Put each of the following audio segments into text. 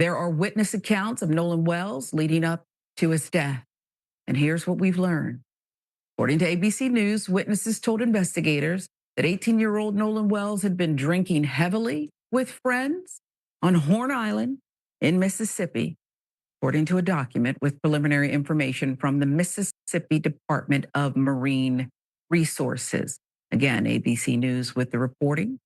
There are witness accounts of Nolan Wells leading up to his death. And here's what we've learned. According to ABC News, witnesses told investigators that 18-year-old Nolan Wells had been drinking heavily with friends on Horn Island in Mississippi, according to a document with preliminary information from the Mississippi Department of Marine Resources. Again, ABC News with the reporting.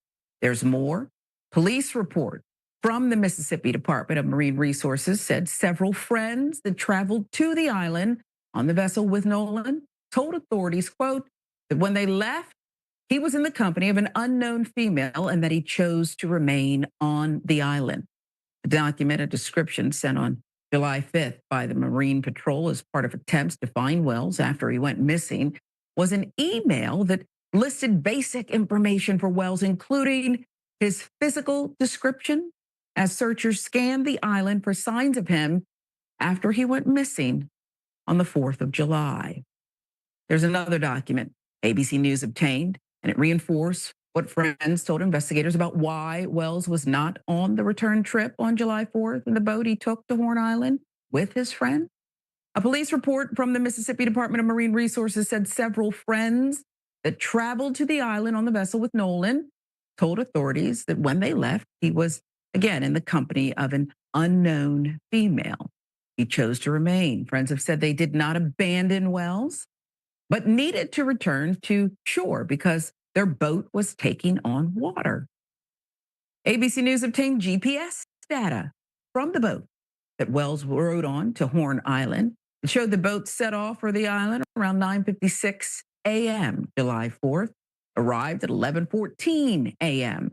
There's more. Police report from the Mississippi Department of Marine Resources said several friends that traveled to the island on the vessel with Nolan told authorities, quote, that when they left, he was in the company of an unknown female and that he chose to remain on the island. The document, a description sent on July 5th by the Marine Patrol as part of attempts to find Wells after he went missing, was an email that listed basic information for Wells, including his physical description as searchers scanned the island for signs of him after he went missing on the 4th of July. There's another document ABC News obtained, and it reinforced what friends told investigators about why Wells was not on the return trip on July 4th in the boat he took to Horn Island with his friend. A police report from the Mississippi Department of Marine Resources said several friends that traveled to the island on the vessel with Nolan told authorities that when they left, he was again in the company of an unknown female. He chose to remain. Friends have said they did not abandon Wells, but needed to return to shore because their boat was taking on water. ABC News obtained GPS data from the boat that Wells rode on to Horn Island. It showed the boat set off for the island around 9:56 a.m. July 4th, arrived at 11:14 a.m.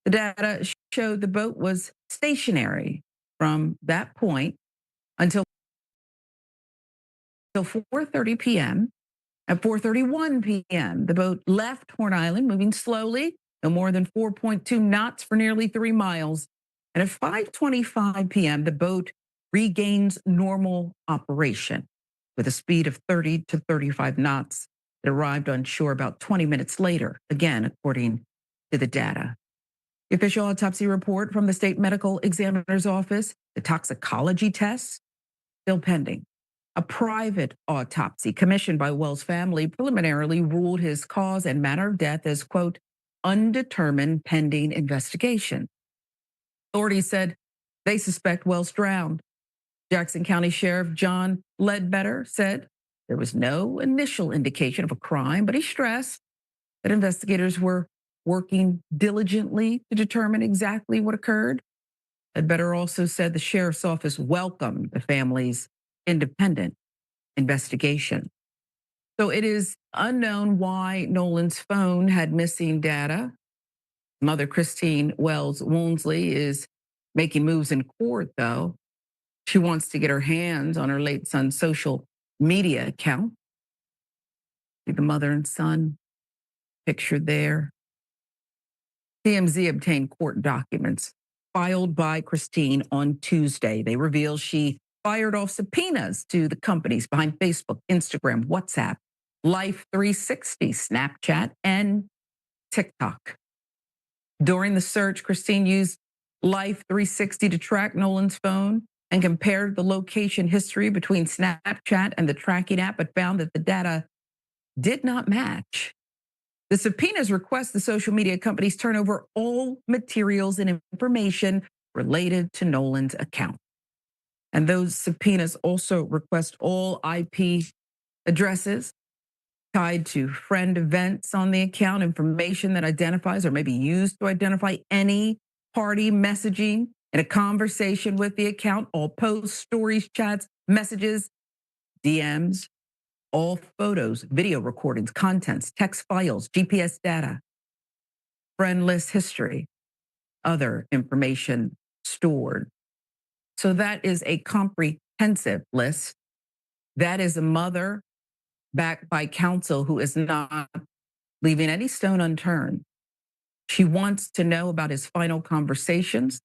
The data showed the boat was stationary from that point until 4:30 p.m. At 4:31 p.m., the boat left Horn Island, moving slowly, no more than 4.2 knots for nearly 3 miles. And at 5:25 p.m., the boat regains normal operation with a speed of 30 to 35 knots. It arrived on shore about 20 minutes later, again, according to the data. The official autopsy report from the state medical examiner's office, the toxicology tests, still pending. A private autopsy commissioned by Wells' family preliminarily ruled his cause and manner of death as, quote, undetermined pending investigation. Authorities said they suspect Wells drowned. Jackson County Sheriff John Ledbetter said there was no initial indication of a crime, but he stressed that investigators were working diligently to determine exactly what occurred. Ledbetter also said the sheriff's office welcomed the family's independent investigation. So it is unknown why Nolan's phone had missing data. Mother Christine Wells Woonsley is making moves in court, though. She wants to get her hands on her late son's social media account. See the mother and son pictured there. TMZ obtained court documents filed by Christine on Tuesday. They reveal she fired off subpoenas to the companies behind Facebook, Instagram, WhatsApp, Life 360, Snapchat, and TikTok. During the search, Christine used Life 360 to track Nolan's phone and compared the location history between Snapchat and the tracking app, but found that the data did not match. The subpoenas request the social media companies turn over all materials and information related to Nolan's account. And those subpoenas also request all IP addresses tied to friend events on the account, information that identifies or may be used to identify any party messaging in a conversation with the account, all posts, stories, chats, messages, DMs, all photos, video recordings, contents, text files, GPS data, friend list history, other information stored. So that is a comprehensive list. That is a mother backed by counsel who is not leaving any stone unturned. She wants to know about his final conversations.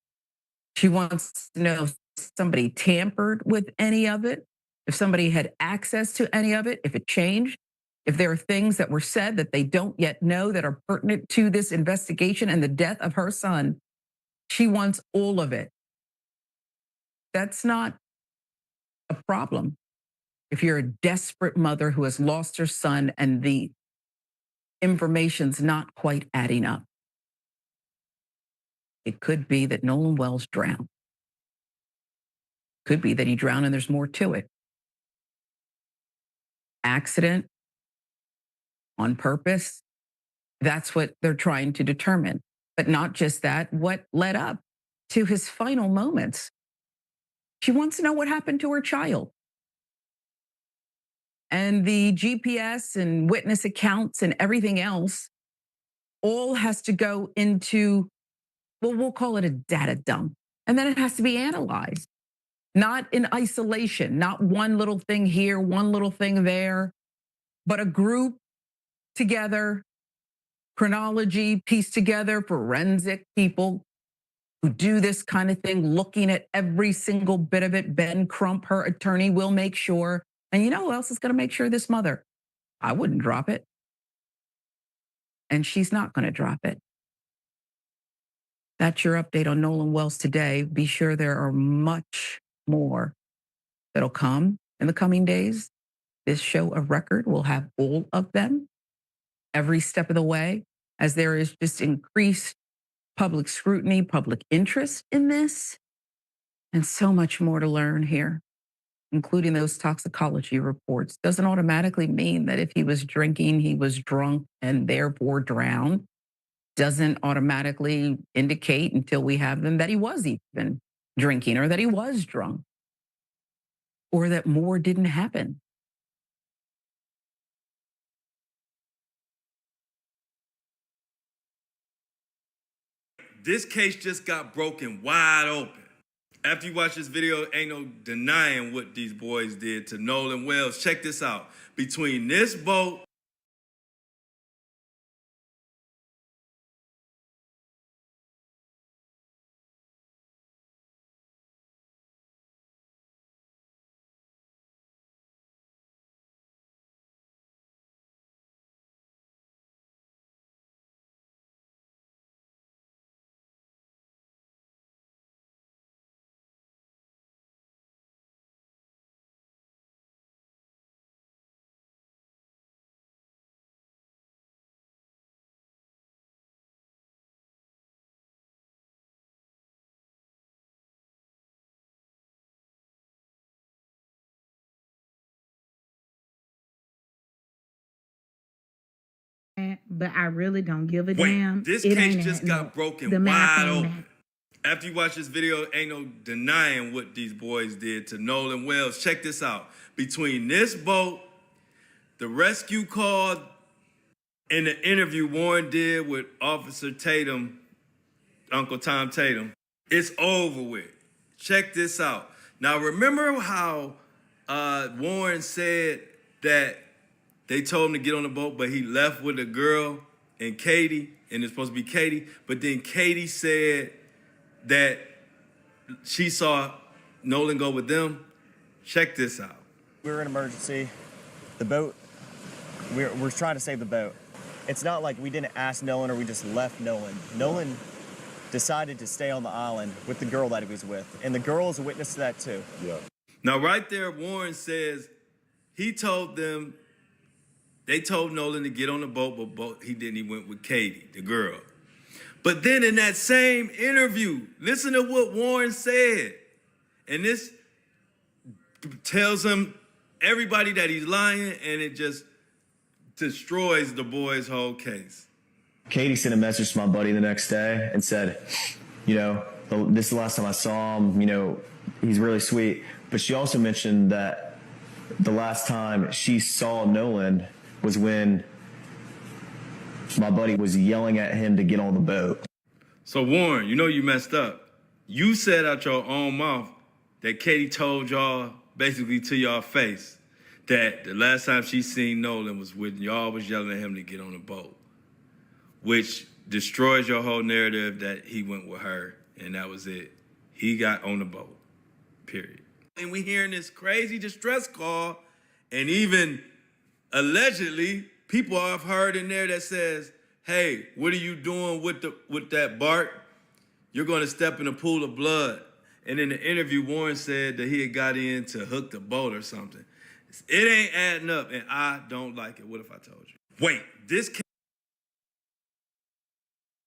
She wants to know if somebody tampered with any of it, if somebody had access to any of it, if it changed, if there are things that were said that they don't yet know that are pertinent to this investigation and the death of her son. She wants all of it. That's not a problem. If you're a desperate mother who has lost her son and the information's not quite adding up, it could be that Nolan Wells drowned. Could be that he drowned and there's more to it. Accident, on purpose, that's what they're trying to determine. But not just that, what led up to his final moments. She wants to know what happened to her child. And the GPS and witness accounts and everything else all has to go into, well, we'll call it a data dump. And then it has to be analyzed, not in isolation, not one little thing here, one little thing there, but a group together, chronology pieced together, forensic people who do this kind of thing, looking at every single bit of it. Ben Crump, her attorney, will make sure. And you know who else is going to make sure? This mother. I wouldn't drop it. And she's not going to drop it. That's your update on Nolan Wells today. Be sure there are much more that'll come in the coming days. This show of record will have all of them every step of the way, as there is just increased public scrutiny, public interest in this, and so much more to learn here, including those toxicology reports. Doesn't automatically mean that if he was drinking, he was drunk and therefore drowned. Doesn't automatically indicate until we have them that he was even drinking or that he was drunk or that more didn't happen. This case just got broken wide open. After you watch this video, ain't no denying what these boys did to Nolan Wells. Check this out. Between this boat but I really don't give a damn. This it case ain't just got broken the wide open. After you watch this video, ain't no denying what these boys did to Nolan Wells. Check this out. Between this boat, the rescue call, and the interview Warren did with Officer Tatum, Uncle Tom Tatum, it's over with. Check this out. Now, remember how Warren said that they told him to get on the boat, but he left with a girl and Katie, and it's supposed to be Katie, but then Katie said that she saw Nolan go with them? Check this out. We were in emergency. The boat, we're trying to save the boat. It's not like we didn't ask Nolan or we just left Nolan. Nolan decided to stay on the island with the girl that he was with, and the girl is a witness to that too. Yeah. Now, right there, Warren says he told them, they told Nolan to get on the boat, but he didn't. He went with Katie, the girl. But then in that same interview, listen to what Warren said. And this tells him, everybody, that he's lying, and it just destroys the boy's whole case. Katie sent a message to my buddy the next day and said, you know, this is the last time I saw him, you know, he's really sweet. But she also mentioned that the last time she saw Nolan was when my buddy was yelling at him to get on the boat. So Warren, you know you messed up. You said out your own mouth that Katie told y'all, basically to y'all face, that the last time she seen Nolan was when y'all was yelling at him to get on the boat, which destroys your whole narrative that he went with her and that was it. He got on the boat, period. And we hearing this crazy distress call, and even allegedly, people I've heard in there that says, hey, what are you doing with that bark? You're going to step in a pool of blood. And in the interview, Warren said that he had got in to hook the boat or something. It ain't adding up, and I don't like it. What if I told you? Wait, this